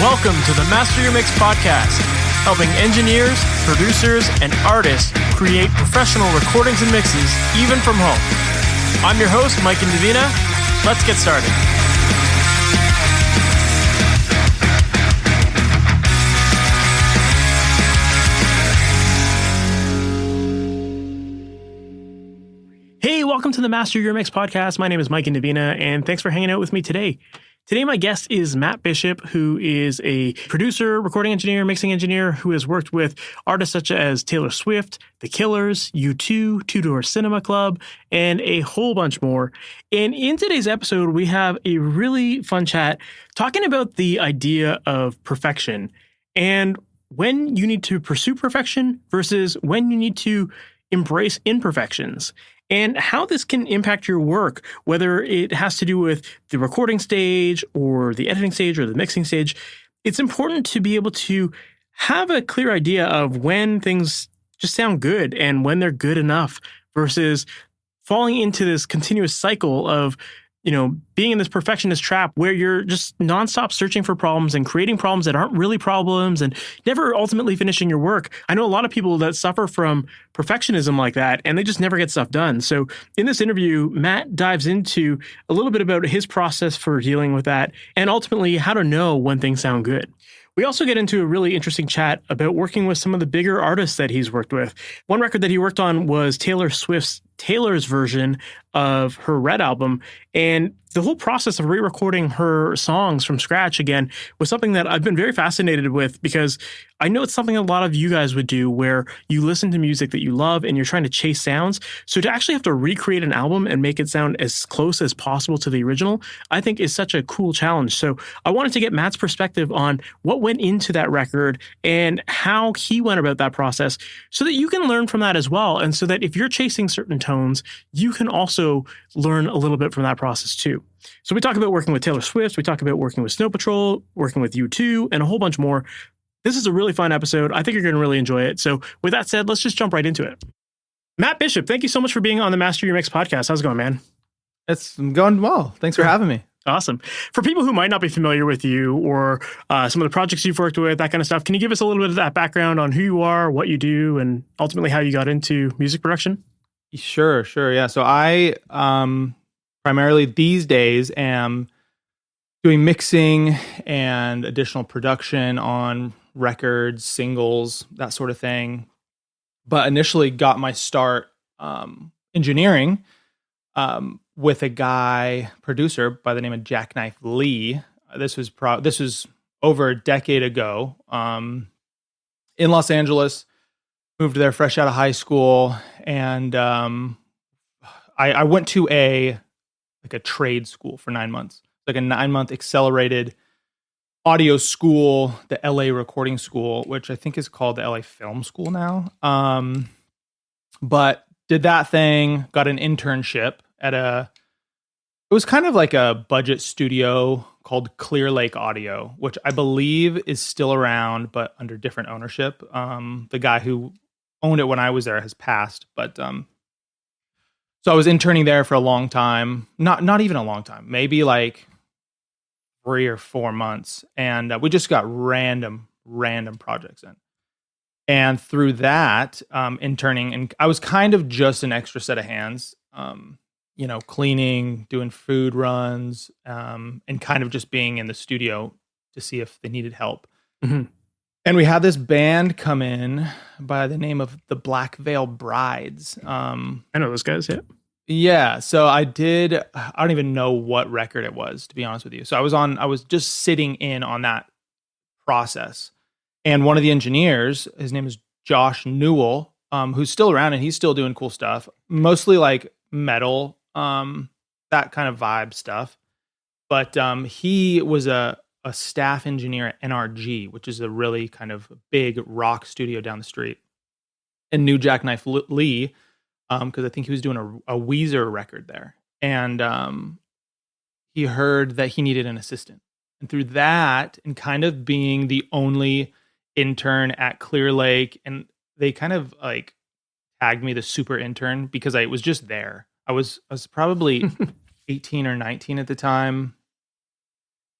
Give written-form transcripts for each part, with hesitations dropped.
Welcome to the Master Your Mix podcast, helping engineers, producers, and artists create professional recordings and mixes, even from home. I'm your host, Mike and Davina. Let's get started. Hey, welcome to the Master Your Mix podcast. My name is Mike and Davina, and thanks for hanging out with me today. Today, my guest is Matt Bishop, who is a producer, recording engineer, mixing engineer, who has worked with artists such as Taylor Swift, The Killers, U2, Two Door Cinema Club, and a whole bunch more. And in today's episode, we have a really fun chat talking about the idea of perfection and when you need to pursue perfection versus when you need to embrace imperfections, and how this can impact your work, whether it has to do with the recording stage or the editing stage or the mixing stage. It's important to be able to have a clear idea of when things just sound good and when they're good enough versus falling into this continuous cycle of, being in this perfectionist trap where you're just nonstop searching for problems and creating problems that aren't really problems and never ultimately finishing your work. I know a lot of people that suffer from perfectionism like that, and they just never get stuff done. So in this interview, Matt dives into a little bit about his process for dealing with that and ultimately how to know when things sound good. We also get into a really interesting chat about working with some of the bigger artists that he's worked with. One record that he worked on was Taylor Swift's Taylor's version of her Red album. And the whole process of re-recording her songs from scratch again was something that I've been very fascinated with, because I know it's something a lot of you guys would do where you listen to music that you love and you're trying to chase sounds. So to actually have to recreate an album and make it sound as close as possible to the original, I think is such a cool challenge. So I wanted to get Matt's perspective on what went into that record and how he went about that process so that you can learn from that as well. And so that if you're chasing certain tones, you can also learn a little bit from that process too. So we talk about working with Taylor Swift, we talk about working with Snow Patrol, working with U2, and a whole bunch more. This is a really fun episode. I think you're going to really enjoy it. So with that said, let's just jump right into it. Matt Bishop, thank you so much for being on the Master Your Mix podcast. How's it going, man? It's going well. Thanks for having me. Awesome. For people who might not be familiar with you or some of the projects you've worked with, that kind of stuff, can you give us a little bit of that background on who you are, what you do, and ultimately how you got into music production? Sure. Yeah. So I primarily these days am doing mixing and additional production on records, singles, that sort of thing. But initially got my start engineering with a producer by the name of Jackknife Lee. This was over a decade ago in Los Angeles. Moved there fresh out of high school, and I went to a trade school for 9 months, like a 9-month accelerated audio school, the LA Recording School, which I think is called the LA Film School now. But did that thing, got an internship at it was kind of like a budget studio called Clear Lake Audio, which I believe is still around, but under different ownership. The guy who owned it when I was there has passed, but so I was interning there for a long time, not even a long time, maybe like 3 or 4 months, and we just got random projects in. And through that interning, and I was kind of just an extra set of hands, cleaning, doing food runs, and kind of just being in the studio to see if they needed help. Mm-hmm. And we had this band come in by the name of the Black Veil Brides. I know those guys, yeah. Yeah, so I don't even know what record it was, to be honest with you. So I was just sitting in on that process. And one of the engineers, his name is Josh Newell, who's still around and he's still doing cool stuff, mostly like metal, that kind of vibe stuff. But he was a staff engineer at NRG, which is a really kind of big rock studio down the street, and knew Jackknife Lee because I think he was doing a Weezer record there. And he heard that he needed an assistant. And through that, and kind of being the only intern at Clear Lake, and they kind of like tagged me the super intern because I was just there. I was probably 18 or 19 at the time.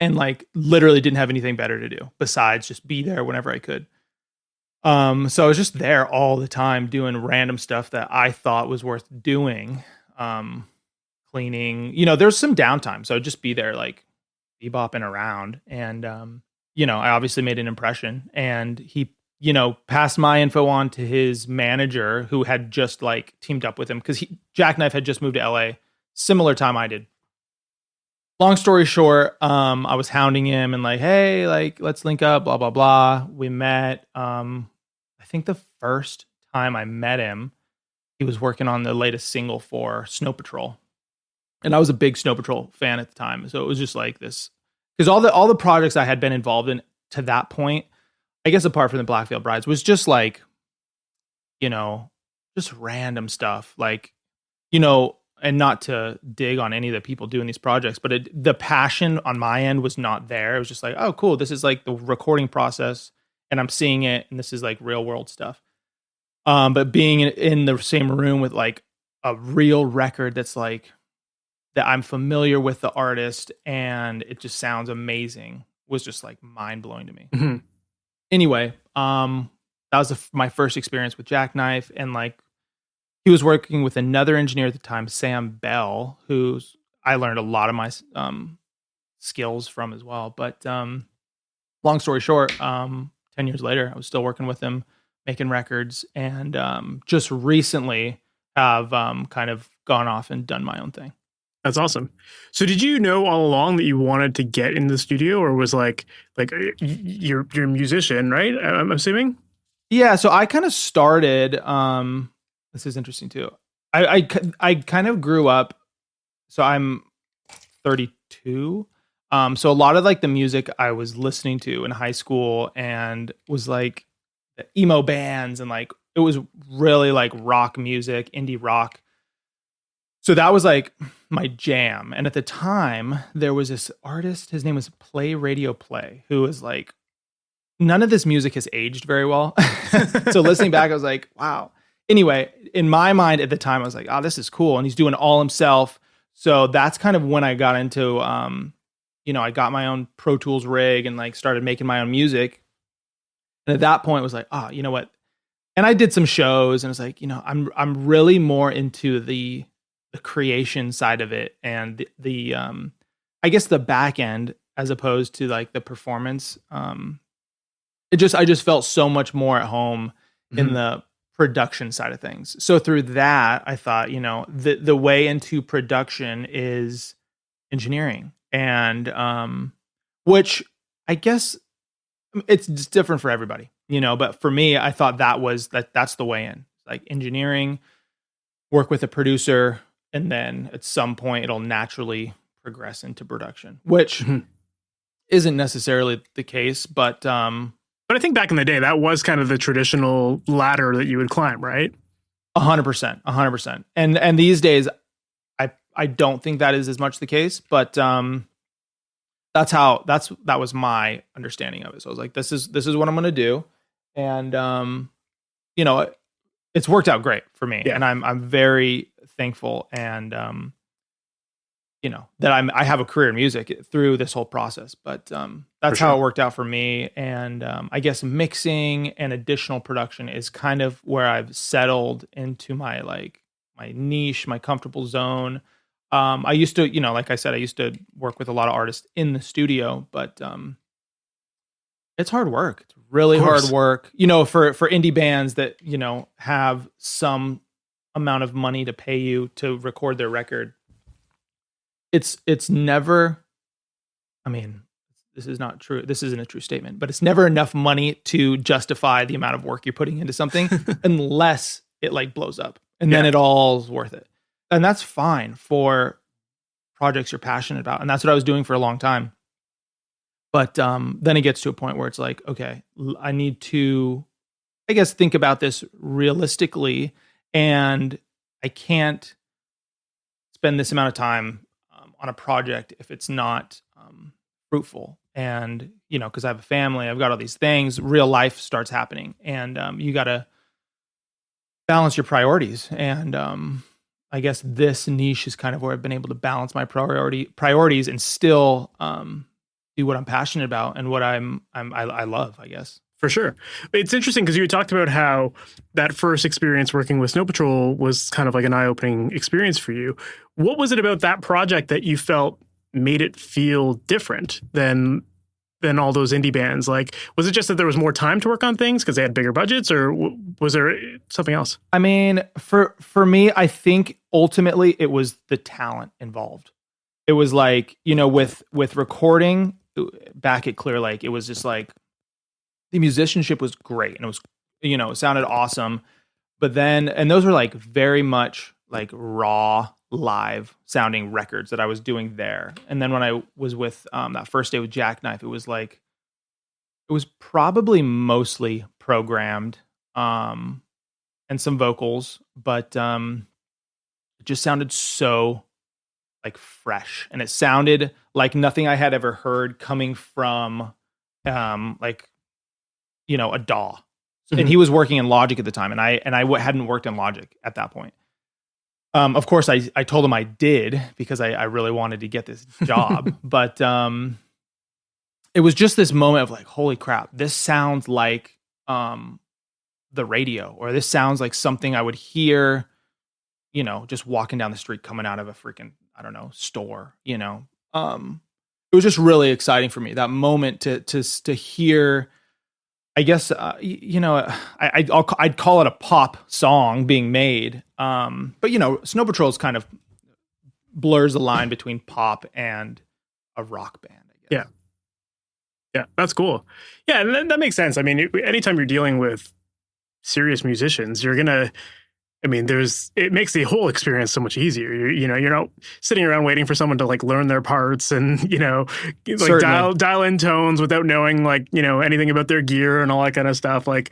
and like literally didn't have anything better to do besides just be there whenever I could. So I was just there all the time doing random stuff that I thought was worth doing. Cleaning, there's some downtime. So I'd just be there like bebopping around. And, I obviously made an impression, and he, passed my info on to his manager, who had just like teamed up with him because Jackknife had just moved to LA, similar time I did. Long story short, I was hounding him and like, hey, like, let's link up, blah, blah, blah. We met. I think the first time I met him, he was working on the latest single for Snow Patrol. And I was a big Snow Patrol fan at the time. So it was just like this, because all the projects I had been involved in to that point, I guess apart from the Black Veil Brides, was just like, just random stuff. Like, and not to dig on any of the people doing these projects, but the passion on my end was not there. It was just like, oh, cool. This is like the recording process, and I'm seeing it, and this is like real world stuff. But being in the same room with like a real record that's like, that I'm familiar with the artist and it just sounds amazing, was just like mind blowing to me. Mm-hmm. Anyway, that was my first experience with Jackknife, and like he was working with another engineer at the time, Sam Bell, who's I learned a lot of my skills from as well. But long story short, 10 years later, I was still working with him, making records, and just recently have kind of gone off and done my own thing. That's awesome. So did you know all along that you wanted to get into the studio, or was like you're a musician, right? I'm assuming. Yeah. So I kind of started, this is interesting too. I kind of grew up. So I'm 32. So a lot of like the music I was listening to in high school and was like the emo bands, and like, it was really like rock music, indie rock. So that was like my jam. And at the time, there was this artist, his name was Play Radio Play, who was like, none of this music has aged very well. So listening back, I was like, wow. Anyway, in my mind at the time, I was like, oh, this is cool. And he's doing it all himself. So that's kind of when I got into, I got my own Pro Tools rig and like started making my own music. And at that point, it was like, oh, you know what? And I did some shows, and it's like, I'm really more into the creation side of it, and the I guess the back end as opposed to like the performance. I just felt so much more at home in the production side of things. So through that, I thought, the way into production is engineering, and which I guess it's just different for everybody, but for me, I thought that's the way in, like engineering, work with a producer, and then at some point it'll naturally progress into production, which isn't necessarily the case, but I think back in the day, that was kind of the traditional ladder that you would climb, right? 100%. And these days, I don't think that is as much the case, but that was my understanding of it. So I was like, this is what I'm going to do. And, it's worked out great for me. Yeah. And I'm very thankful, and, that I have a career in music through this whole process, but that's how it worked out for me. And I guess mixing and additional production is kind of where I've settled into my niche, my comfortable zone. I used to, like I said, I used to work with a lot of artists in the studio, but it's hard work. It's really hard work, for indie bands that, have some amount of money to pay you to record their record. It's never, I mean, this is not true. This isn't a true statement, but it's never enough money to justify the amount of work you're putting into something unless it like blows up, and then it all's worth it. And that's fine for projects you're passionate about. And that's what I was doing for a long time. But then it gets to a point where it's like, okay, I need to, I guess, think about this realistically, and I can't spend this amount of time on a project if it's not fruitful. And, because I have a family, I've got all these things, real life starts happening, and you got to balance your priorities. And I guess this niche is kind of where I've been able to balance my priorities and still do be what I'm passionate about and what I love, I guess. For sure. It's interesting because you talked about how that first experience working with Snow Patrol was kind of like an eye-opening experience for you. What was it about that project that you felt made it feel different than all those indie bands? Like, was it just that there was more time to work on things because they had bigger budgets, or was there something else? I mean, for me, I think ultimately it was the talent involved. It was like, with recording back at Clear Lake, it was just like the musicianship was great and it was, it sounded awesome. But then, and those were like very much like raw live sounding records that I was doing there. And then when I was with that first day with Jackknife, it was probably mostly programmed and some vocals, but it just sounded so like fresh, and it sounded like nothing I had ever heard coming from like a DAW. Mm-hmm. And he was working in Logic at the time, and I hadn't worked in Logic at that point. Of course, I told him I did because I really wanted to get this job. But it was just this moment of like, holy crap, this sounds like the radio, or this sounds like something I would hear, just walking down the street coming out of a freaking, I don't know, store, It was just really exciting for me, that moment to hear, I guess, I'd call it a pop song being made. But Snow Patrol's kind of blurs the line between pop and a rock band, I guess. Yeah, that's cool. Yeah, and that makes sense. I mean, anytime you're dealing with serious musicians, you're gonna, it makes the whole experience so much easier. You're not sitting around waiting for someone to like learn their parts and, like dial in tones without knowing like, anything about their gear and all that kind of stuff. Like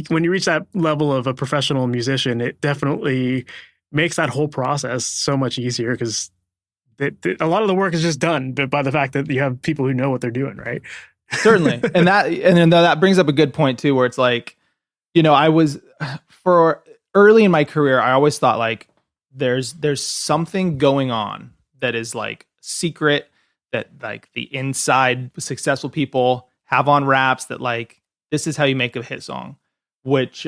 when you reach that level of a professional musician, it definitely makes that whole process so much easier because a lot of the work is just done by the fact that you have people who know what they're doing, right? Certainly. And then that brings up a good point too, where it's like, I was for early in my career, I always thought like there's something going on that is like secret that like the inside successful people have on wraps, that like this is how you make a hit song, which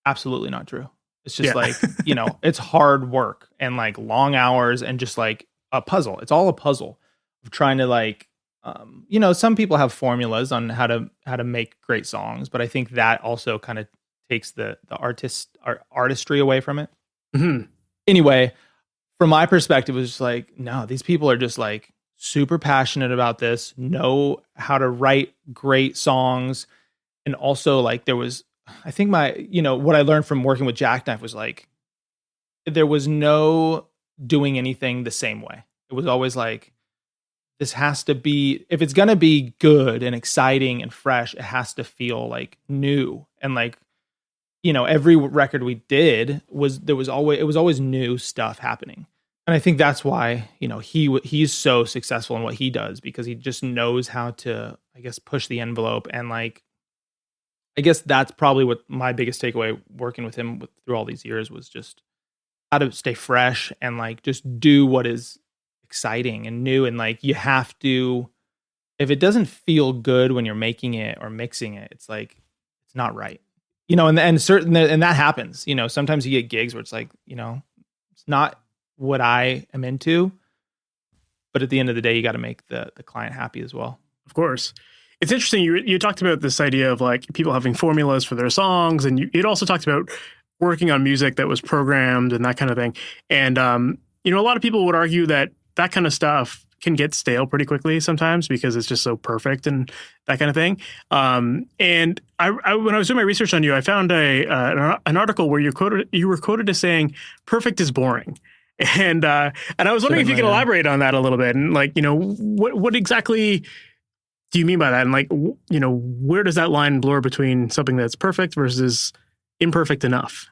absolutely not true. It's just like, it's hard work and like long hours and just like a puzzle. It's all a puzzle of trying to like some people have formulas on how to make great songs, but I think that also kind of takes the artistry away from it. Mm-hmm. Anyway, from my perspective, it was just like, no, these people are just like super passionate about this, know how to write great songs. And also like there was, I think what I learned from working with Jackknife was like, there was no doing anything the same way. It was always like, this has to be, if it's going to be good and exciting and fresh, it has to feel like new. And like, every record we did it was always new stuff happening. And I think that's why, he's so successful in what he does, because he just knows how to, I guess, push the envelope. And like, I guess that's probably what my biggest takeaway working with him through all these years was just how to stay fresh and like, just do what is exciting and new. And like, you have to, if it doesn't feel good when you're making it or mixing it, it's like, it's not right. And that happens, sometimes you get gigs where it's like, it's not what I am into, but at the end of the day, you got to make the client happy as well. Of course. It's interesting. You talked about this idea of like people having formulas for their songs, and you'd also talked about working on music that was programmed and that kind of thing. And, a lot of people would argue that kind of stuff can get stale pretty quickly sometimes because it's just so perfect and that kind of thing. And I when I was doing my research on you, I found an article where you were quoted as saying, "Perfect is boring." And I was wondering if you could elaborate on that a little bit, and like, what exactly do you mean by that? And like, where does that line blur between something that's perfect versus imperfect enough?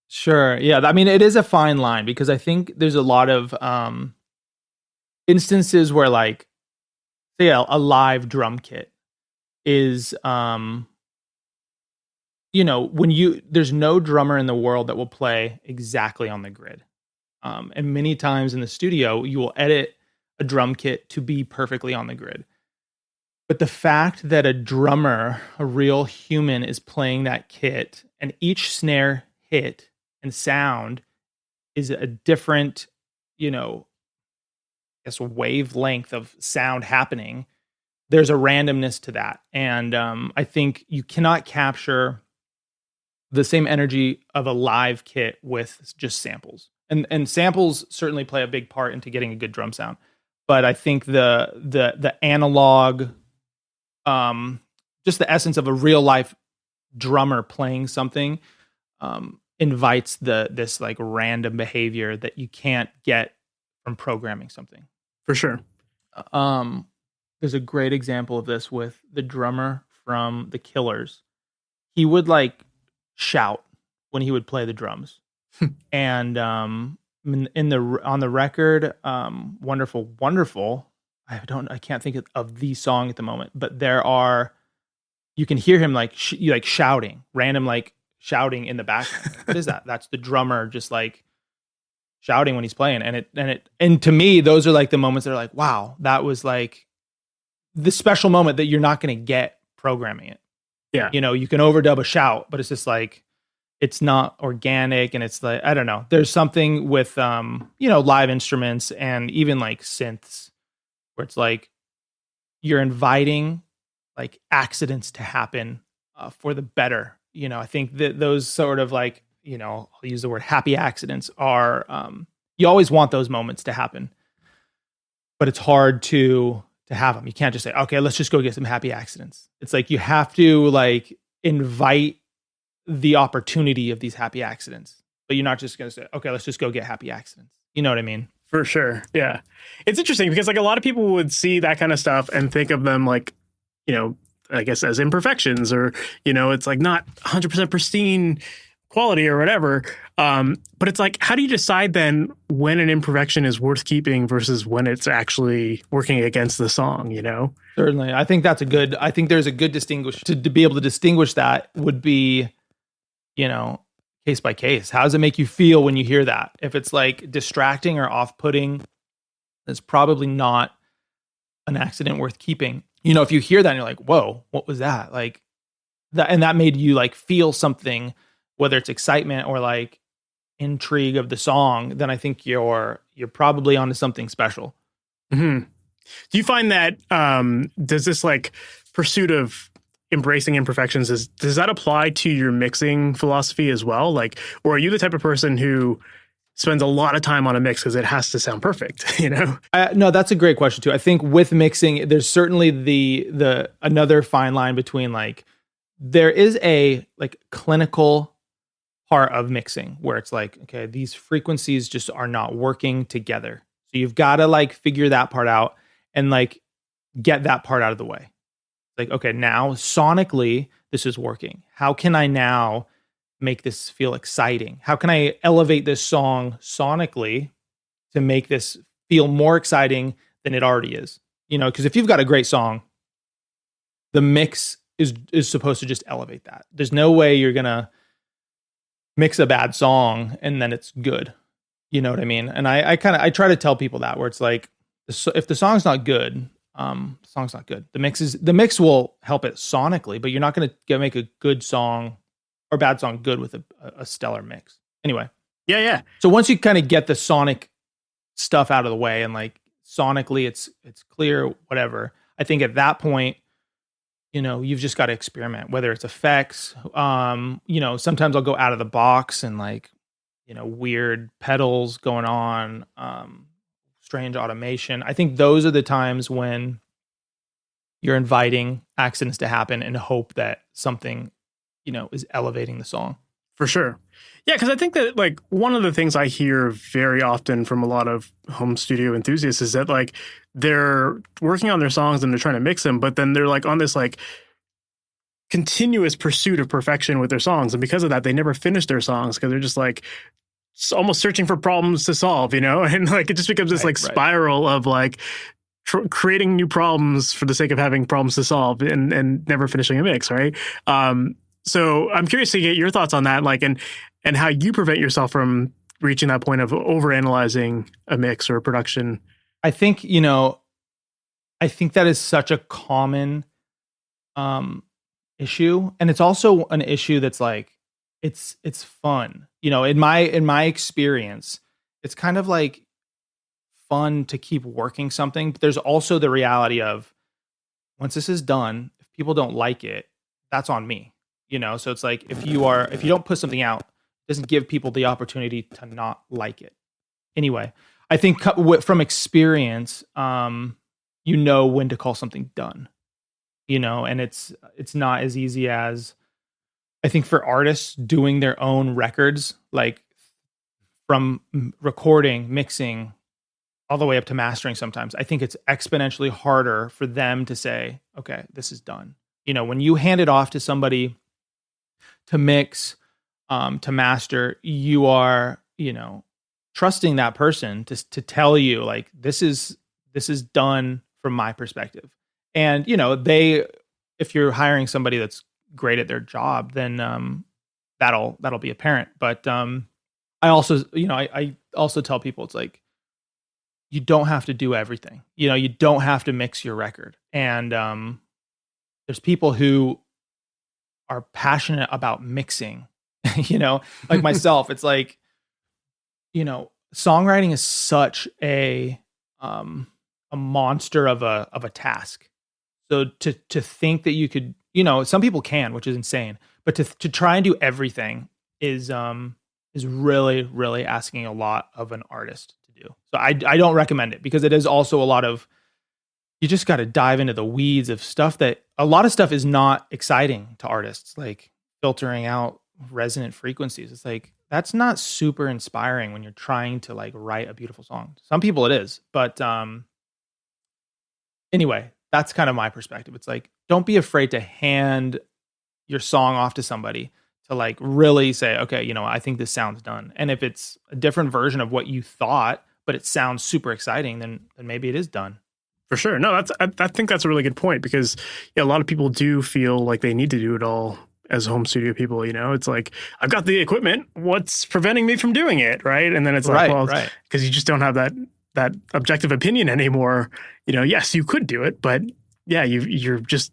Sure. Yeah. I mean, it is a fine line because I think there's a lot of instances where like, say a live drum kit is, there's no drummer in the world that will play exactly on the grid. And many times in the studio, you will edit a drum kit to be perfectly on the grid. But the fact that a drummer, a real human, is playing that kit, and each snare hit and sound is a different, you know, I guess wavelength of sound happening. There's a randomness to that, and I think you cannot capture the same energy of a live kit with just samples. And samples certainly play a big part into getting a good drum sound. But I think the analog, just the essence of a real life drummer playing something, invites this like random behavior that you can't get from programming something. For sure. There's a great example of this with the drummer from The Killers. He would like shout when he would play the drums. And on the record, Wonderful Wonderful, I can't think of the song at the moment, but you can hear him like shouting, random like shouting in the background. What is that? That's the drummer just like shouting when he's playing. And to me, those are like the moments that are like, wow, that was like the special moment that you're not going to get programming it. Yeah. You know, you can overdub a shout, but it's just like, it's not organic. And it's like, I don't know. There's something with, live instruments and even like synths where it's like, you're inviting like accidents to happen for the better. You know, I think that those sort of like, I'll use the word happy accidents are, you always want those moments to happen, but it's hard to have them. You can't just say, okay, let's just go get some happy accidents. It's like, you have to like invite the opportunity of these happy accidents, but you're not just going to say, okay, let's just go get happy accidents. You know what I mean? For sure. Yeah. It's interesting because like a lot of people would see that kind of stuff and think of them like, I guess as imperfections or, it's like not 100% pristine quality or whatever. But it's like, how do you decide then when an imperfection is worth keeping versus when it's actually working against the song, Certainly. I think there's a good distinguish to be able to distinguish that would be, case by case. How does it make you feel when you hear that? If it's like distracting or off-putting, it's probably not an accident worth keeping. If you hear that and you're like, whoa, what was that? Like that, and that made you like feel something, whether it's excitement or like intrigue of the song, then I think you're probably onto something special. Mm-hmm. Do you find that, does this like pursuit of embracing imperfections, does that apply to your mixing philosophy as well? Like, or are you the type of person who spends a lot of time on a mix because it has to sound perfect, No, that's a great question too. I think with mixing, there's certainly the another fine line between like, there is a like clinical part of mixing where it's like, okay, these frequencies just are not working together. So you've got to like figure that part out and like get that part out of the way. Like, okay, now sonically, this is working. How can I now make this feel exciting? How can I elevate this song sonically to make this feel more exciting than it already is? Because if you've got a great song, the mix is supposed to just elevate that. There's no way you're going to mix a bad song and then it's good. You know what I mean? And I try to tell people that, where it's like, if the song's not good, the song's not good. The mix will help it sonically, but you're not going to make a good song or bad song good with a stellar mix. Anyway. Yeah. So once you kind of get the sonic stuff out of the way and like sonically it's clear, whatever, I think at that point, you've just got to experiment, whether it's effects. Sometimes I'll go out of the box and like, weird pedals going on, strange automation. I think those are the times when you're inviting accidents to happen and hope that something, is elevating the song. For sure. Yeah, because I think that like one of the things I hear very often from a lot of home studio enthusiasts is that like they're working on their songs and they're trying to mix them, but then they're like on this like continuous pursuit of perfection with their songs. And because of that, they never finish their songs because they're just like almost searching for problems to solve, and like it just becomes this spiral of like creating new problems for the sake of having problems to solve and never finishing a mix. Right. So I'm curious to get your thoughts on that, like, and how you prevent yourself from reaching that point of overanalyzing a mix or a production. I think, I think that is such a common um issue, and it's also an issue that's like it's fun. In my experience, it's kind of like fun to keep working something, but there's also the reality of once this is done, if people don't like it, that's on me. So it's like if you don't put something out, it doesn't give people the opportunity to not like it. Anyway, I think from experience, you know when to call something done. And it's not as easy as I think for artists doing their own records, like from recording, mixing, all the way up to mastering sometimes. I think it's exponentially harder for them to say, okay, this is done. When you hand it off to somebody to mix, to master, you are, trusting that person to tell you like, this is done from my perspective. And, if you're hiring somebody that's great at their job, then that'll be apparent. But I also, I also tell people it's like, you don't have to do everything. You don't have to mix your record. And there's people who are passionate about mixing, like myself. It's like, songwriting is such a monster of a task. So to think that you could, some people can, which is insane, but to try and do everything is really, really asking a lot of an artist to do. So I don't recommend it because it is also a lot of, you just got to dive into the weeds of stuff that a lot of stuff is not exciting to artists, like filtering out resonant frequencies. It's like, that's not super inspiring when you're trying to like write a beautiful song. Some people it is, but anyway, that's kind of my perspective. It's like, don't be afraid to hand your song off to somebody to like really say, okay, I think this sounds done. And if it's a different version of what you thought, but it sounds super exciting, then maybe it is done. For sure. No, I think that's a really good point because a lot of people do feel like they need to do it all as home studio people. It's like, I've got the equipment. What's preventing me from doing it? Right. And then it's like, well, because you just don't have that objective opinion anymore. Yes, you could do it, but yeah, you're just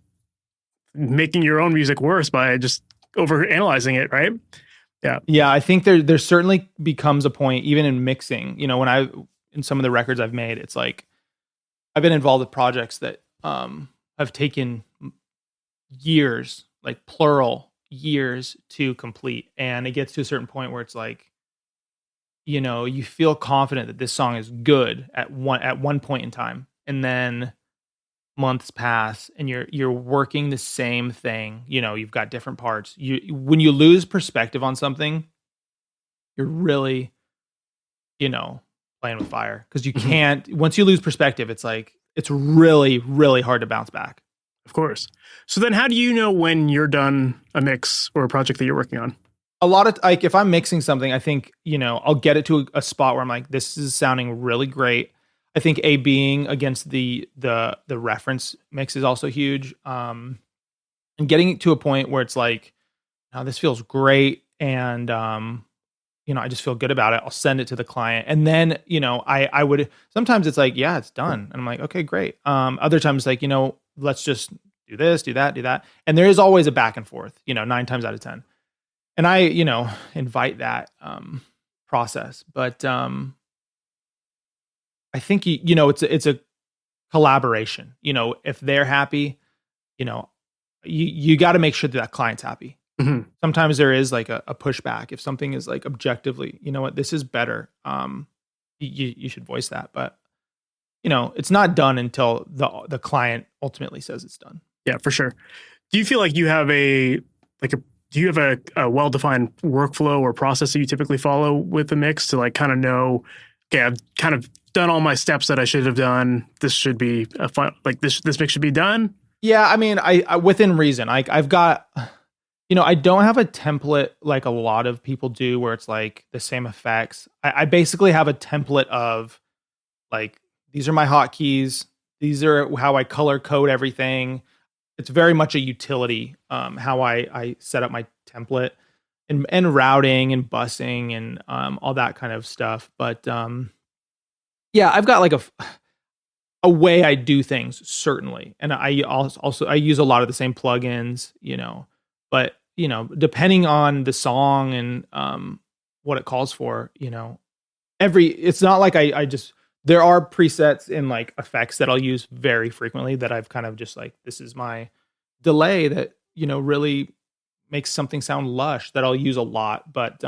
making your own music worse by just over analyzing it. Right. Yeah. Yeah. I think there certainly becomes a point, even in mixing, when in some of the records I've made, it's like, I've been involved with projects that have taken years, like plural years to complete. And it gets to a certain point where it's like, you feel confident that this song is good at one point in time. And then months pass and you're working the same thing. You've got different parts. When you lose perspective on something, you're really, playing with fire because you can't, once you lose perspective, it's like, it's really, really hard to bounce back. Of course. So then how do you know when you're done a mix or a project that you're working on? A lot of like, if I'm mixing something, I think, I'll get it to a spot where I'm like, this is sounding really great. I think being against the reference mix is also huge. And getting it to a point where it's like, oh, this feels great. And, I just feel good about it. I'll send it to the client. And then, I would, sometimes it's like, yeah, it's done. And I'm like, okay, great. Other times like, let's just do this, do that. And there is always a back and forth, 9 times out of 10. And I, invite that process. But I think, it's a collaboration. If they're happy, you got to make sure that client's happy. Mm-hmm. Sometimes there is like a pushback. If something is like objectively, this is better. You should voice that. But, it's not done until the client ultimately says it's done. Yeah, for sure. Do you feel like you have do you have a well-defined workflow or process that you typically follow with the mix to like kind of know, okay, I've kind of done all my steps that I should have done. This should be this mix should be done. Yeah. I mean, I within reason, I've got, I don't have a template like a lot of people do where it's like the same effects. I basically have a template of like, these are my hotkeys. These are how I color code everything. It's very much a utility, how I set up my template and routing and busing and all that kind of stuff. But yeah, I've got like a way I do things, certainly. And I also I use a lot of the same plugins, but depending on the song and what it calls for, it's not like I just there are presets in like effects that I'll use very frequently that I've kind of just like, this is my delay that, really makes something sound lush that I'll use a lot, but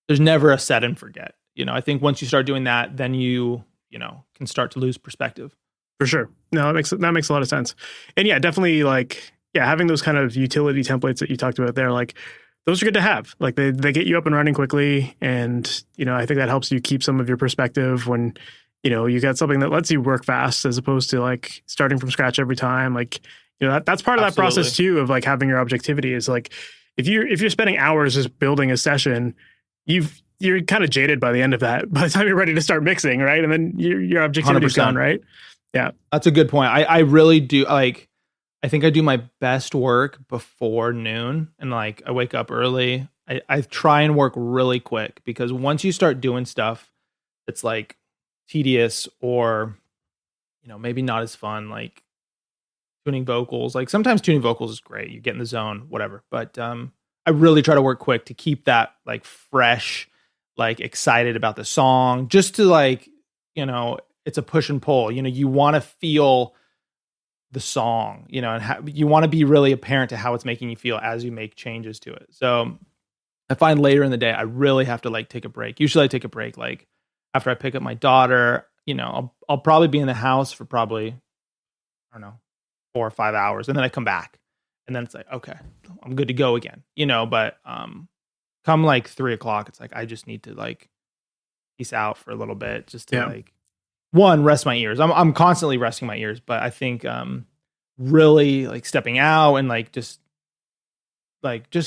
there's never a set and forget. I think once you start doing that, then you can start to lose perspective. For sure. No, that makes a lot of sense. And yeah, definitely like, yeah, having those kind of utility templates that you talked about there, like those are good to have. Like they get you up and running quickly. And, I think that helps you keep some of your perspective when, you got something that lets you work fast as opposed to like starting from scratch every time. Like, that's part of that process too, of like having your objectivity is like, if you're spending hours just building a session, you're kind of jaded by the end of that, by the time you're ready to start mixing, right? And then your objectivity is gone, right? Yeah. That's a good point. I really do like, I think I do my best work before noon and like I wake up early. I try and work really quick because once you start doing stuff that's like tedious or, maybe not as fun, like tuning vocals, like sometimes tuning vocals is great. You get in the zone, whatever. But I really try to work quick to keep that like fresh, like excited about the song, just to like, it's a push and pull. You want to feel the song, and you want to be really apparent to how it's making you feel as you make changes to it. So I find later in the day, I really have to like take a break. Usually I take a break like after I pick up my daughter. I'll probably be in the house for probably, I don't know, 4 or 5 hours, and then I come back, and then it's like, okay, I'm good to go again. But come like 3:00, it's like I just need to like peace out for a little bit, just to like rest my ears. I'm constantly resting my ears, but I think really like stepping out and like just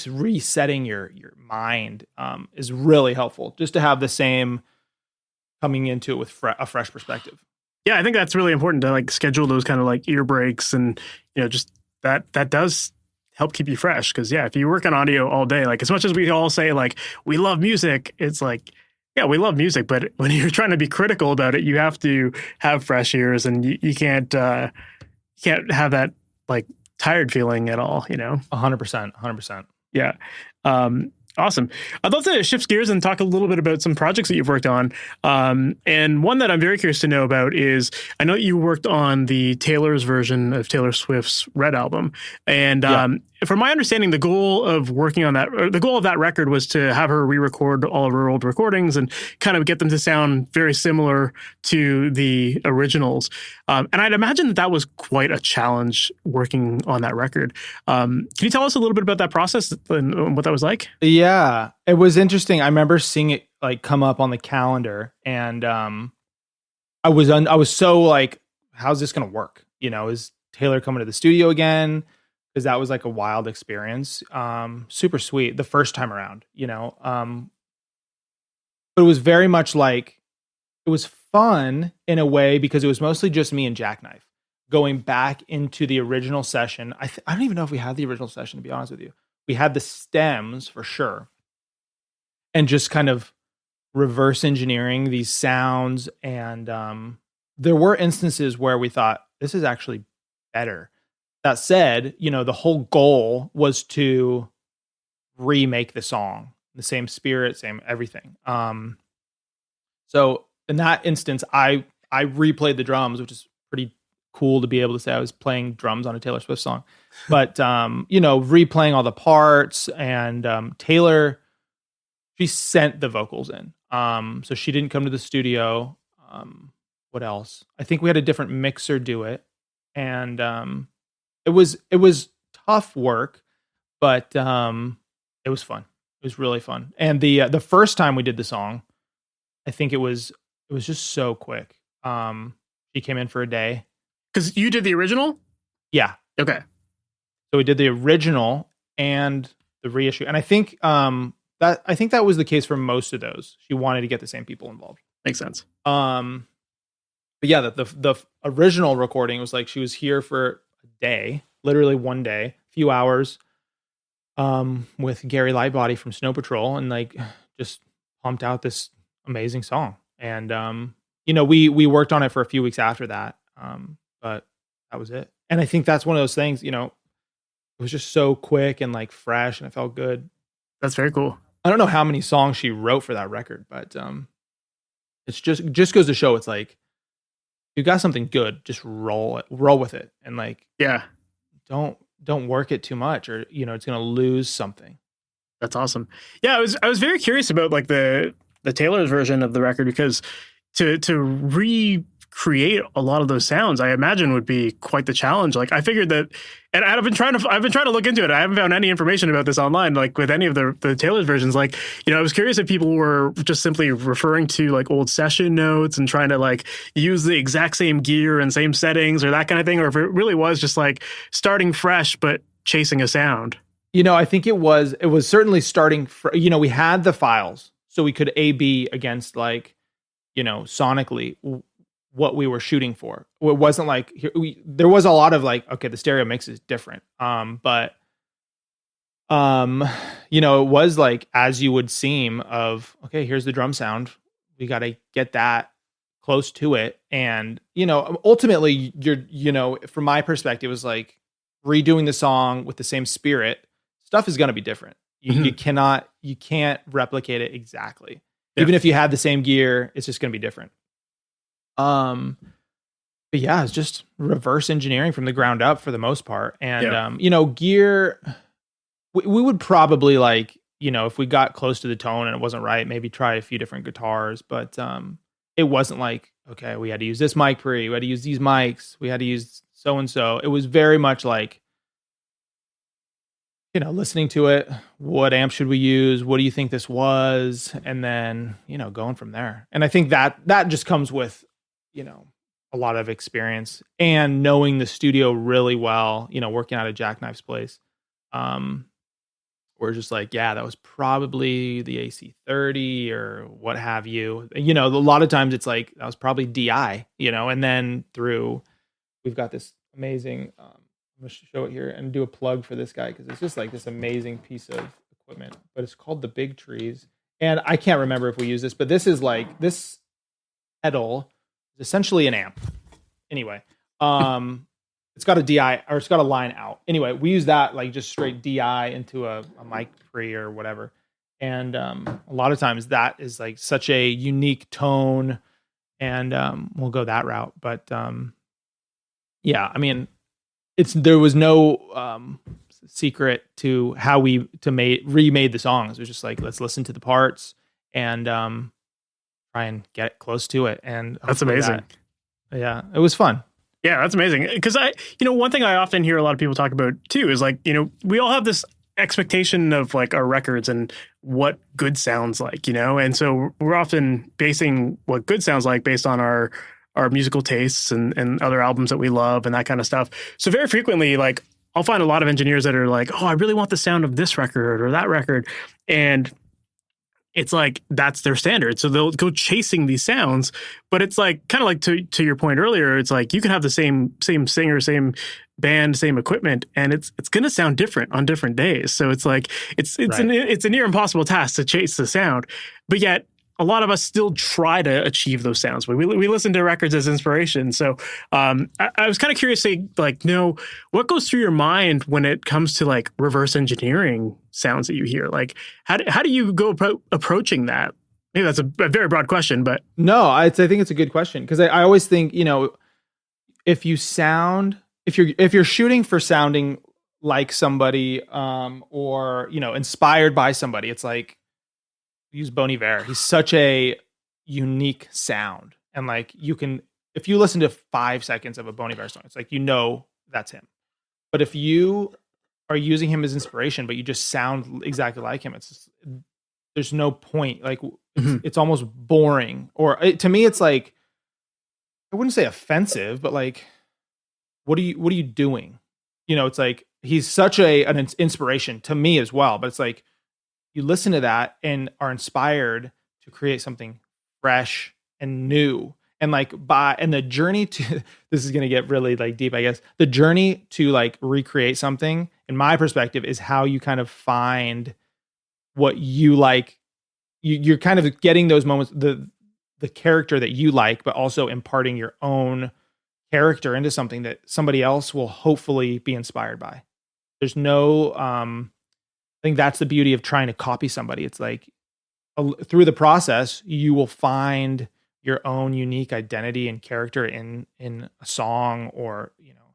resetting your mind is really helpful, just to have the same coming into it with a fresh perspective. Yeah, I think that's really important to like schedule those kind of like ear breaks, and just that does help keep you fresh. Because yeah, if you work on audio all day, like as much as we all say like we love music, it's like, yeah, we love music, but when you're trying to be critical about it, you have to have fresh ears, and you can't have that like tired feeling at all. 100%. Yeah. Awesome. I'd love to shift gears and talk a little bit about some projects that you've worked on. And one that I'm very curious to know about is, I know you worked on the Taylor's version of Taylor Swift's Red album. And from my understanding, the goal of working on that, or the goal of that record was to have her re-record all of her old recordings and kind of get them to sound very similar to the originals. And I'd imagine that was quite a challenge working on that record. Can you tell us a little bit about that process and what that was like? Yeah, it was interesting. I remember seeing it like come up on the calendar, and I was so like, how's this going to work? Is Taylor coming to the studio again? Because that was like a wild experience. Super sweet the first time around, but it was very much like, it was fun in a way because it was mostly just me and Jackknife going back into the original session. I don't even know if we had the original session, to be honest with you. We had the stems for sure, and just kind of reverse engineering these sounds. And there were instances where we thought this is actually better. That said, the whole goal was to remake the song, the same spirit, same everything. So in that instance, I replayed the drums, which is pretty cool to be able to say I was playing drums on a Taylor Swift song. But replaying all the parts, and Taylor, she sent the vocals in. So she didn't come to the studio. What else? I think we had a different mixer do it, and it was tough work, but it was fun. It was really fun. And the first time we did the song, I think it was just so quick. She came in for a day. Because you did the original? Yeah. Okay. So we did the original and the reissue, and I think that was the case for most of those. She wanted to get the same people involved. Makes sense. But yeah, the original recording was like she was here for a day, literally one day, a few hours, with Gary Lightbody from Snow Patrol, and like just pumped out this amazing song. And we worked on it for a few weeks after that. But that was it. And I think that's one of those things, it was just so quick and like fresh, and it felt good. That's very cool. I don't know how many songs she wrote for that record, but it's just goes to show, it's like, you got something good, just roll with it, and like, yeah, don't work it too much, or it's gonna lose something. That's awesome. Yeah, I was very curious about like the Taylor's version of the record, because to recreate a lot of those sounds, I imagine would be quite the challenge. Like I figured that, and I've been trying to look into it. I haven't found any information about this online, like with any of the Taylor's versions. Like, I was curious if people were just simply referring to like old session notes and trying to like use the exact same gear and same settings or that kind of thing, or if it really was just like starting fresh but chasing a sound. I think it was certainly starting we had the files, so we could A/B against like, sonically what we were shooting for. It wasn't like there was a lot of like, okay, the stereo mix is different. But it was like, as you would seem of, okay, here's the drum sound. We got to get that close to it. And, ultimately from my perspective, it was like redoing the song with the same spirit. Stuff is going to be different. You can't replicate it exactly. Yeah. Even if you had the same gear, it's just going to be different. But yeah, it's just reverse engineering from the ground up for the most part. And, gear, we would probably like, if we got close to the tone and it wasn't right, maybe try a few different guitars, but, it wasn't like, okay, we had to use this mic pre, we had to use these mics, we had to use so-and-so. It was very much like, listening to it, what amp should we use? What do you think this was? And then, going from there. And I think that just comes with, a lot of experience and knowing the studio really well, working out of Jackknife's place. We're just like, yeah, that was probably the AC30 or what have you. A lot of times it's like, that was probably DI, and then we've got this amazing, I'm going to show it here and do a plug for this guy, because it's just like this amazing piece of equipment, but it's called the Big Trees. And I can't remember if we use this, but this is like, this pedal is essentially an amp. Anyway, it's got a DI, or it's got a line out. Anyway, we use that like just straight DI into a mic pre or whatever. And a lot of times that is like such a unique tone, and we'll go that route. But yeah, I mean, there was no secret to how we remade the songs. It was just like, let's listen to the parts and try and get close to it. And that's amazing. Yeah, it was fun. Yeah, that's amazing. Because one thing I often hear a lot of people talk about too is like, we all have this expectation of like our records and what good sounds like, and so we're often basing what good sounds like based on our musical tastes and other albums that we love and that kind of stuff. So very frequently, like I'll find a lot of engineers that are like, oh, I really want the sound of this record or that record. And it's like, that's their standard. So they'll go chasing these sounds, but it's like, kind of like to your point earlier, it's like, you can have the same singer, same band, same equipment, and it's going to sound different on different days. So it's like, it's right. It's a near impossible task to chase the sound, but yet a lot of us still try to achieve those sounds. We listen to records as inspiration. So I was kind of curious to like know what goes through your mind when it comes to like reverse engineering sounds that you hear. Like how do you go approaching that? Maybe that's a very broad question, but no, I think it's a good question, because I always think if you're shooting for sounding like somebody or inspired by somebody, it's like, use Bon Iver. He's such a unique sound. And like if you listen to 5 seconds of a Bon Iver song, it's like, that's him. But if you are using him as inspiration, but you just sound exactly like him, there's no point. Like it's almost boring. Or to me, it's like, I wouldn't say offensive, but like, what are you doing? It's like, he's such an inspiration to me as well. But it's like, you listen to that and are inspired to create something fresh and new. And like and the journey to, this is going to get really like deep, I guess. The journey to like recreate something, in my perspective, is how you kind of find what you like. You're kind of getting those moments, the character that you like, but also imparting your own character into something that somebody else will hopefully be inspired by. There's no, I think that's the beauty of trying to copy somebody. It's like through the process, you will find your own unique identity and character in a song, or, you know,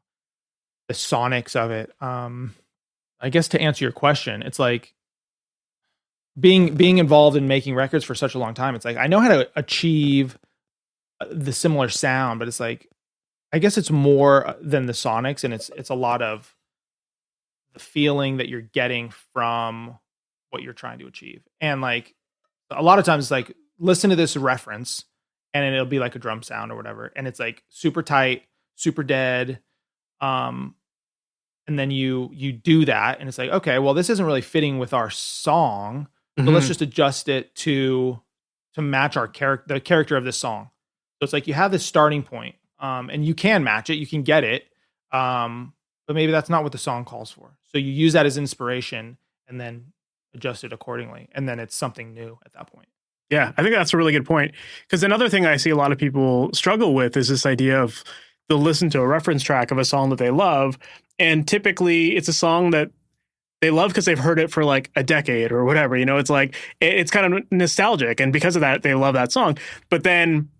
the sonics of it. I guess to answer your question, it's like being involved in making records for such a long time. It's like, I know how to achieve the similar sound, but it's like, I guess it's more than the sonics, and it's a lot of the feeling that you're getting from what you're trying to achieve. And like a lot of times it's like, listen to this reference and it'll be like a drum sound or whatever, and it's like super tight, super dead. And then you do that, and it's like, okay, well, this isn't really fitting with our song, so let's just adjust it to match our the character of this song. So it's like you have this starting point, and you can match it, you can get it, but maybe that's not what the song calls for. So you use that as inspiration and then adjust it accordingly, and then it's something new at that point. Yeah, I think that's a really good point. Because another thing I see a lot of people struggle with is this idea of they'll listen to a reference track of a song that they love, and typically it's a song that they love because they've heard it for like a decade or whatever. You know, it's like it's kind of nostalgic, and because of that, they love that song. But then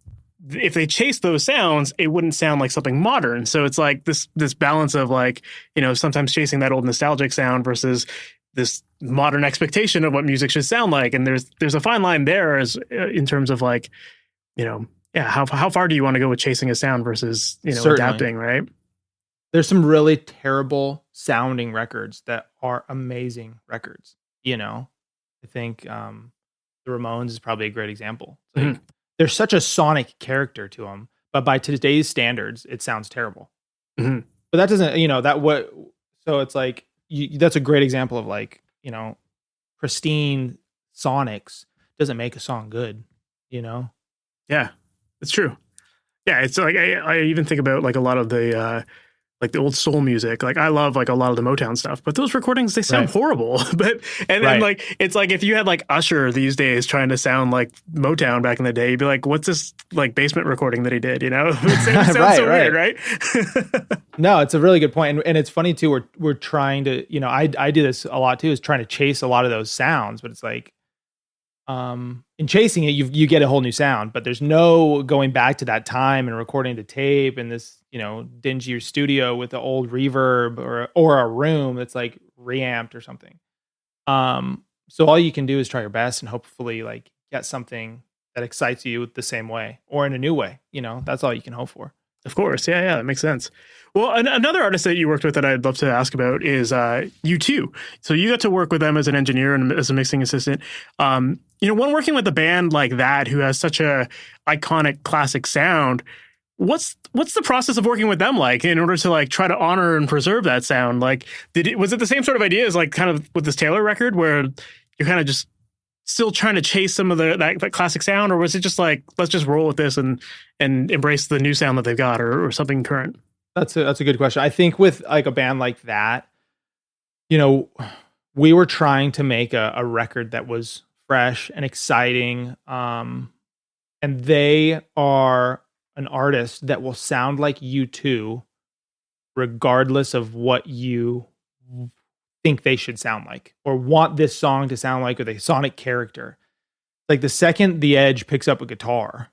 if they chase those sounds, it wouldn't sound like something modern. So it's like this balance of like, you know, sometimes chasing that old nostalgic sound versus this modern expectation of what music should sound like. And there's a fine line there as in terms of like, you know, yeah, how far do you want to go with chasing a sound versus, you know, Certainly. adapting, right? There's some really terrible sounding records that are amazing records. You know, I think the Ramones is probably a great example. Like, there's such a sonic character to them, but by today's standards, it sounds terrible. But that doesn't, you know, so it's like, that's a great example of like, you know, pristine sonics doesn't make a song good, you know? Yeah, it's true. Yeah, it's like I even think about like a lot of the like the old soul music. Like I love like a lot of the Motown stuff, but those recordings, they sound horrible. But then like it's like if you had like Usher these days trying to sound like Motown back in the day, you'd be like, what's this like basement recording that he did? You know, it sounds so weird, right? No, it's a really good point. And it's funny too. We're trying to, you know, I do this a lot too, is trying to chase a lot of those sounds, but it's like, in chasing it, you get a whole new sound, but there's no going back to that time and recording the tape in this, you know, dingy studio with the old reverb or a room that's like reamped or something. So all you can do is try your best and hopefully like get something that excites you the same way or in a new way. You know, that's all you can hope for. Of course. Yeah, that makes sense. Well, another artist that you worked with that I'd love to ask about is U2. So you got to work with them as an engineer and as a mixing assistant. You know, when working with a band like that who has such a iconic classic sound, what's the process of working with them like in order to like try to honor and preserve that sound? Like, was it the same sort of idea as like kind of with this Taylor record where you're kind of just still trying to chase some of that classic sound, or was it just like, let's just roll with this and embrace the new sound that they've got or something current? That's a good question. I think with like a band like that, you know, we were trying to make a record that was fresh and exciting. And they are an artist that will sound like U2 regardless of what you think they should sound like or want this song to sound like, or the sonic character. Like the second the Edge picks up a guitar,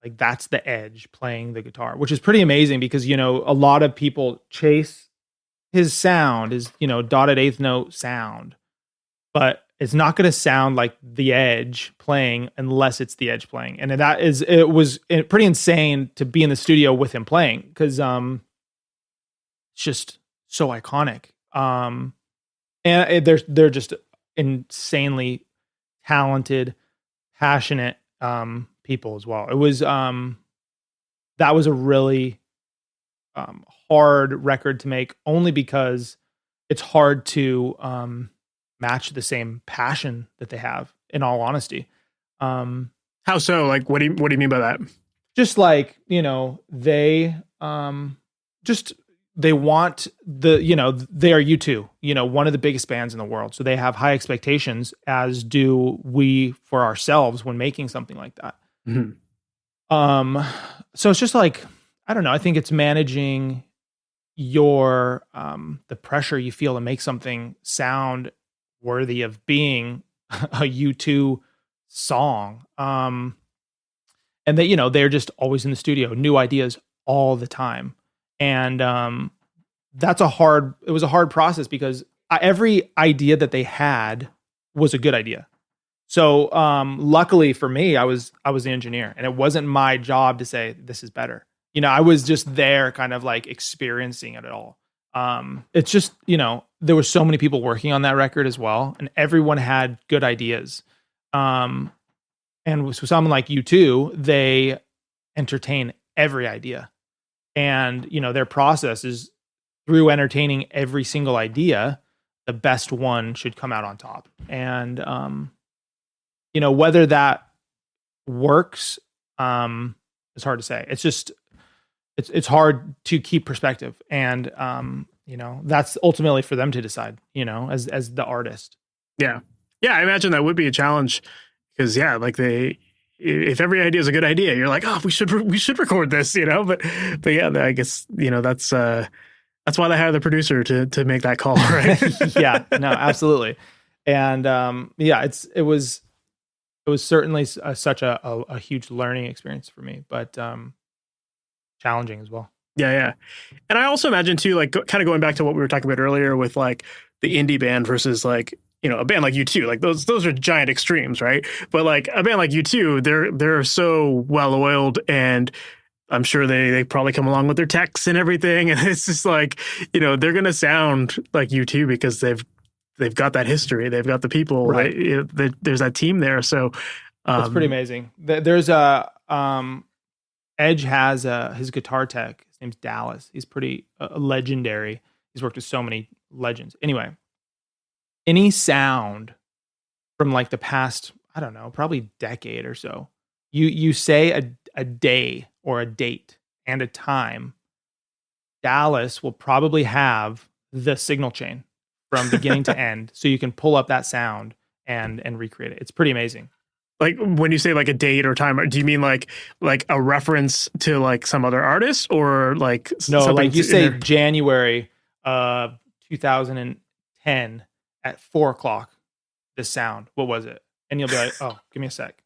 like that's the Edge playing the guitar, which is pretty amazing because, you know, a lot of people chase his sound, his, you know, dotted eighth note sound, but it's not going to sound like the Edge playing unless it's the Edge playing. And it was pretty insane to be in the studio with him playing because it's just so iconic. And they're just insanely talented, passionate people as well. It was that was a really hard record to make, only because it's hard to match the same passion that they have. In all honesty, how so? Like, what do you mean by that? Just like, you know, they they want they are U2, you know, one of the biggest bands in the world. So they have high expectations, as do we for ourselves when making something like that. So it's just like, I don't know. I think it's managing your the pressure you feel to make something sound worthy of being a U2 song. And they, they're just always in the studio, new ideas all the time. And it was a hard process because every idea that they had was a good idea. So luckily for me, I was the engineer, and it wasn't my job to say this is better. I was just there kind of like experiencing it all. It's just, there were so many people working on that record as well, and everyone had good ideas. And with someone like U2, they entertain every idea. And, their process is through entertaining every single idea, the best one should come out on top. And, whether that works, is hard to say. It's just, it's hard to keep perspective. And, that's ultimately for them to decide, as the artist. Yeah. Yeah. I imagine that would be a challenge because like if every idea is a good idea, you're like, oh, we should record this, but yeah, I guess, that's why they hire the producer to make that call. Right. Yeah, no, absolutely. And, it was certainly such a huge learning experience for me, but, challenging as well. Yeah. Yeah. And I also imagine too, like kind of going back to what we were talking about earlier with like the indie band versus like, a band like U2, like those are giant extremes, right? But like a band like U2, they're so well oiled, and I'm sure they probably come along with their techs and everything, and it's just like they're gonna sound like U2 because they've got that history, they've got the people, right? There's that team there, so it's pretty amazing. There's Edge has his guitar tech. His name's Dallas. He's pretty legendary. He's worked with so many legends. Anyway. Any sound from like the past, I don't know, probably decade or so, you say a day or a date and a time, Dallas will probably have the signal chain from beginning to end, so you can pull up that sound and recreate it. It's pretty amazing. Like when you say like a date or time, do you mean like a reference to like some other artist, or like no, like you say January 2010. At 4:00, this sound, what was it? And you'll be like, oh, give me a sec.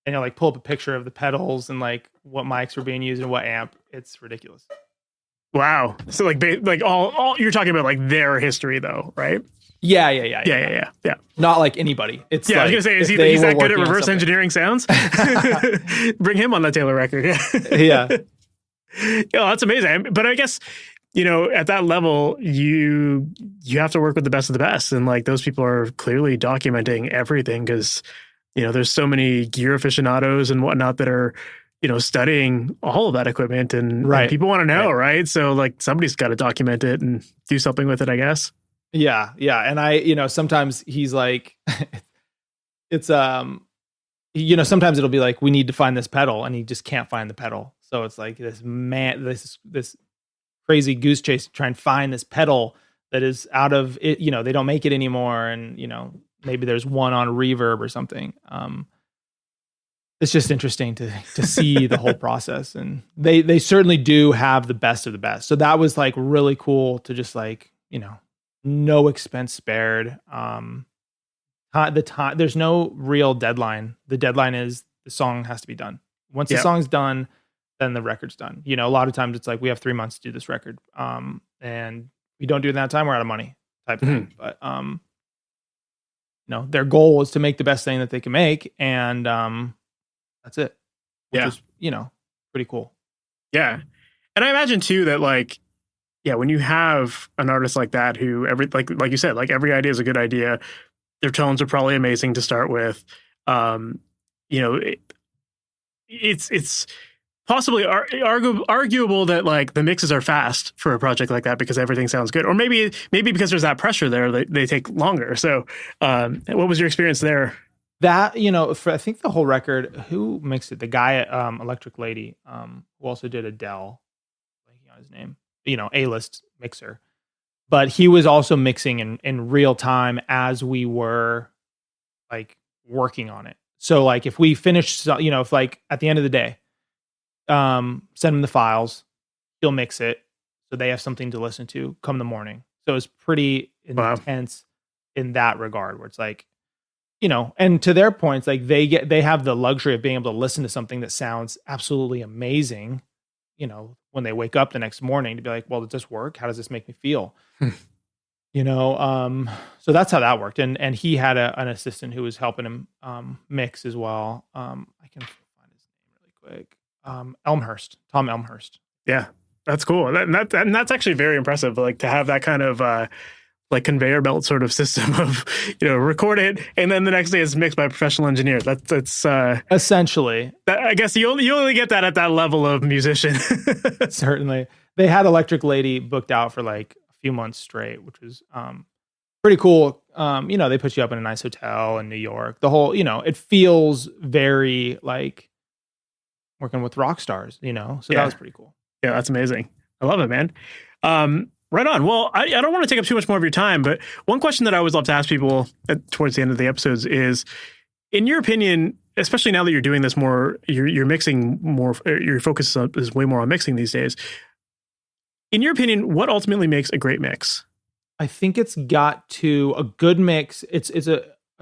And you'll like pull up a picture of the pedals and like what mics were being used and what amp. It's ridiculous. Wow. So like all you're talking about like their history though, right? Yeah. Not like anybody. It's I was gonna say, he's that good at reverse engineering sounds? Bring him on the Taylor record. Yeah. Yeah, that's amazing. But I guess at that level, you have to work with the best of the best. And like those people are clearly documenting everything because, there's so many gear aficionados and whatnot that are, studying all of that equipment and people want to know, right? So like somebody's got to document it and do something with it, I guess. Yeah. And I, sometimes he's like, it's, sometimes it'll be like, we need to find this pedal, and he just can't find the pedal. So it's like this crazy goose chase to try and find this pedal that is out of it. They don't make it anymore. And, maybe there's one on reverb or something. It's just interesting to see the whole process, and they certainly do have the best of the best. So that was like really cool to just like, no expense spared. There's no real deadline. The deadline is the song has to be done. Once the song's done, then the record's done. A lot of times it's like, we have 3 months to do this record. And we don't do it in that time, we're out of money type thing. But, their goal is to make the best thing that they can make. And, that's it. Which is, pretty cool. Yeah. And I imagine too, that like, when you have an artist like that, who like you said, like every idea is a good idea. Their tones are probably amazing to start with. It's possibly arguable that like the mixes are fast for a project like that because everything sounds good, or maybe because there's that pressure there, they take longer. So what was your experience there? That, for I think the whole record, who mixed it? The guy at Electric Lady, who also did Adele, blanking on his name, A-list mixer. But he was also mixing in real time as we were like working on it. So like if we finished, if like at the end of the day, send him the files, he'll mix it so they have something to listen to come the morning. So it's pretty intense in that regard, where it's like, and to their points, like they have the luxury of being able to listen to something that sounds absolutely amazing, when they wake up the next morning, to be like, well, does this work? How does this make me feel? So that's how that worked. And he had an assistant who was helping him mix as well. I can find his name really quick. Tom Elmhurst. Yeah, that's cool. And that's actually very impressive. Like to have that kind of like conveyor belt sort of system of, record it, and then the next day it's mixed by a professional engineer. That's essentially. I guess you only get that at that level of musician. Certainly, they had Electric Lady booked out for like a few months straight, which was pretty cool. They put you up in a nice hotel in New York. The whole, it feels very like working with rock stars. So that was pretty cool. Yeah, that's amazing. I love it, man. Right on. Well, I don't want to take up too much more of your time, but one question that I always love to ask people towards the end of the episodes is, in your opinion, especially now that you're doing this more, you're mixing more, your focus is way more on mixing these days. In your opinion, what ultimately makes a great mix? I think it's got to a good mix. It's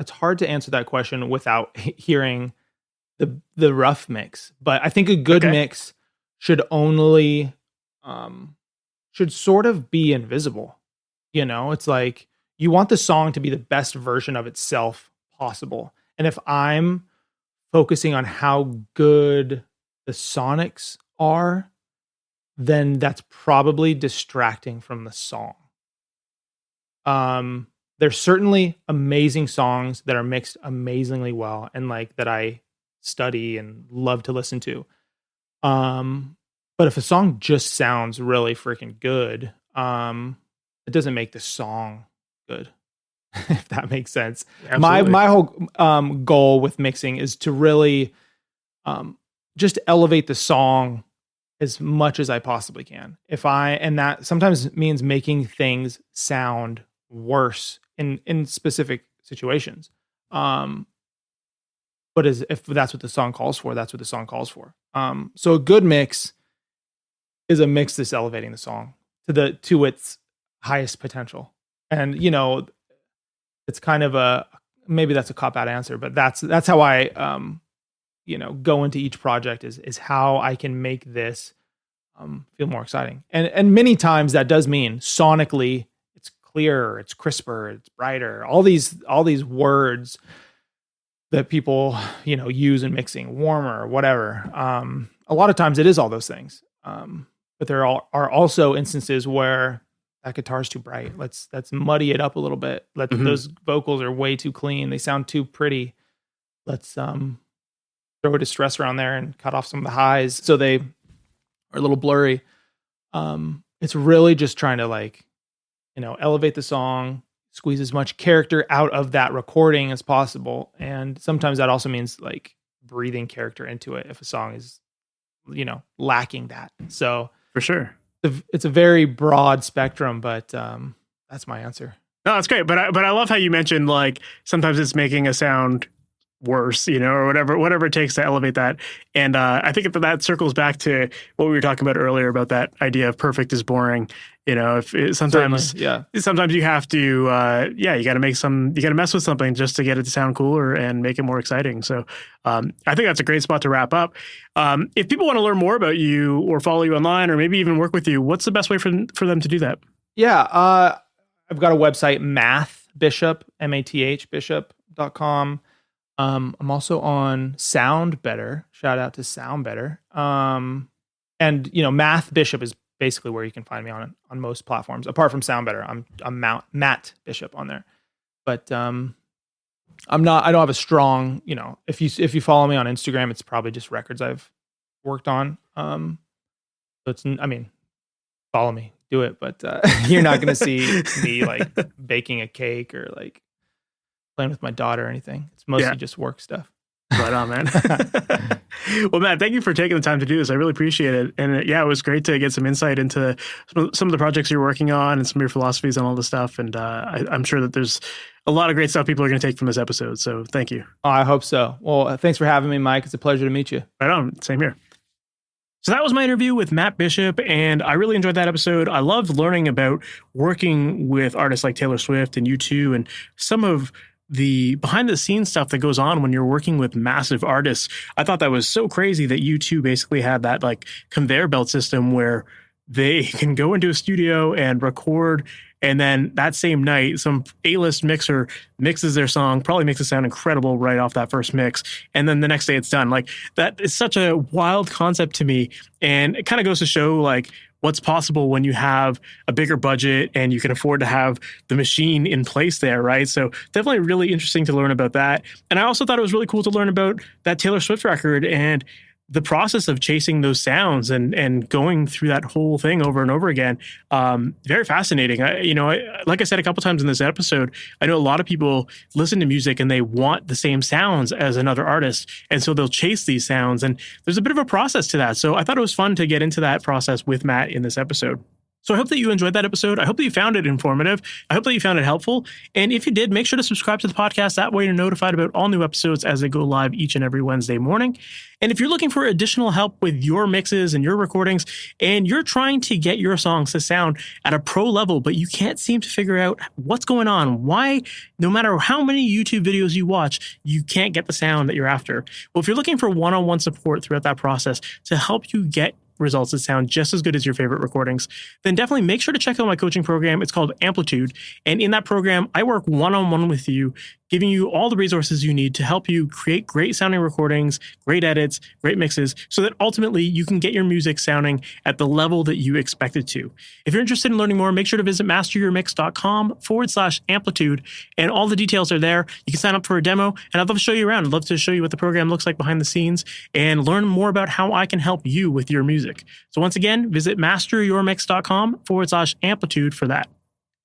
hard to answer that question without hearing the rough mix, but I think a good mix should only should sort of be invisible. It's like you want the song to be the best version of itself possible. And if I'm focusing on how good the sonics are, then that's probably distracting from the song. There's certainly amazing songs that are mixed amazingly well and like that I study and love to listen to. But if a song just sounds really freaking good, it doesn't make the song good, if that makes sense. Absolutely. My whole goal with mixing is to really just elevate the song as much as I possibly can. And that sometimes means making things sound worse in specific situations. But if that's what the song calls for, that's what the song calls for. So a good mix is a mix that's elevating the song to its highest potential. And it's kind of maybe that's a cop-out answer, but that's how I go into each project is how I can make this feel more exciting. And many times that does mean sonically it's clearer, it's crisper, it's brighter. All these words that people use in mixing, warmer, whatever. A lot of times it is all those things. But there are also instances where that guitar's too bright. Let's muddy it up a little bit. Those vocals are way too clean. They sound too pretty. Let's throw a distressor on there and cut off some of the highs so they are a little blurry. It's really just trying to elevate the song, squeeze as much character out of that recording as possible. And sometimes that also means like breathing character into it if a song is, lacking that. So for sure, it's a very broad spectrum, but that's my answer. No, that's great. But I love how you mentioned like sometimes it's making a sound worse, or whatever it takes to elevate that. And I think that circles back to what we were talking about earlier about that idea of perfect is boring. Sometimes you have to, you got to mess with something just to get it to sound cooler and make it more exciting. So I think that's a great spot to wrap up. If people want to learn more about you or follow you online or maybe even work with you, what's the best way for them to do that? Yeah. I've got a website, MathBishop, MathBishop.com. I'm also on Sound Better. Shout out to Sound Better. And Math Bishop is basically where you can find me on most platforms. Apart from Sound Better, I'm Matt Bishop on there. But I don't have a strong, if you follow me on Instagram, it's probably just records I've worked on. So follow me, do it, but you're not going to see me like baking a cake or like playing with my daughter or anything. It's mostly just work stuff. Right on, man. Well, Matt, thank you for taking the time to do this. I really appreciate it. And it was great to get some insight into some of the projects you're working on and some of your philosophies and all this stuff. And I'm sure that there's a lot of great stuff people are going to take from this episode. So thank you. I hope so. Well, thanks for having me, Mike. It's a pleasure to meet you. Right on. Same here. So that was my interview with Matt Bishop, and I really enjoyed that episode. I loved learning about working with artists like Taylor Swift and U2 and some of the behind the scenes stuff that goes on when you're working with massive artists. I thought that was so crazy that U2 basically had that like conveyor belt system where they can go into a studio and record, and then that same night, some A-list mixer mixes their song, probably makes it sound incredible right off that first mix, and then the next day it's done. Like, that is such a wild concept to me, and it kind of goes to show like what's possible when you have a bigger budget and you can afford to have the machine in place there, right? So definitely really interesting to learn about that. And I also thought it was really cool to learn about that Taylor Swift record and the process of chasing those sounds and going through that whole thing over and over again. Very fascinating. Like I said a couple times in this episode, I know a lot of people listen to music and they want the same sounds as another artist. And so they'll chase these sounds. And there's a bit of a process to that. So I thought it was fun to get into that process with Matt in this episode. So I hope that you enjoyed that episode. I hope that you found it informative. I hope that you found it helpful. And if you did, make sure to subscribe to the podcast. That way you're notified about all new episodes as they go live each and every Wednesday morning. And if you're looking for additional help with your mixes and your recordings, and you're trying to get your songs to sound at a pro level, but you can't seem to figure out what's going on, why, no matter how many YouTube videos you watch, you can't get the sound that you're after. Well, if you're looking for one-on-one support throughout that process to help you get results that sound just as good as your favorite recordings, then definitely make sure to check out my coaching program. It's called Amplitude. And in that program, I work one-on-one with you, giving you all the resources you need to help you create great sounding recordings, great edits, great mixes, so that ultimately you can get your music sounding at the level that you expect it to. If you're interested in learning more, make sure to visit MasterYourMix.com/amplitude, and all the details are there. You can sign up for a demo, and I'd love to show you around. I'd love to show you what the program looks like behind the scenes and learn more about how I can help you with your music. So once again, visit MasterYourMix.com/amplitude for that.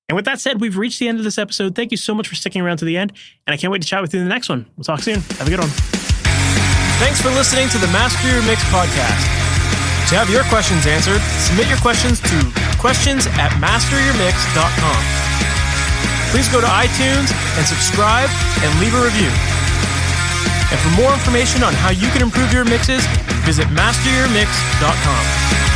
And with that said, we've reached the end of this episode. Thank you so much for sticking around to the end, and I can't wait to chat with you in the next one. We'll talk soon. Have a good one. Thanks for listening to the Master Your Mix podcast. To have your questions answered, submit your questions to questions@masteryourmix.com. Please go to iTunes and subscribe and leave a review. And for more information on how you can improve your mixes, visit MasterYourMix.com.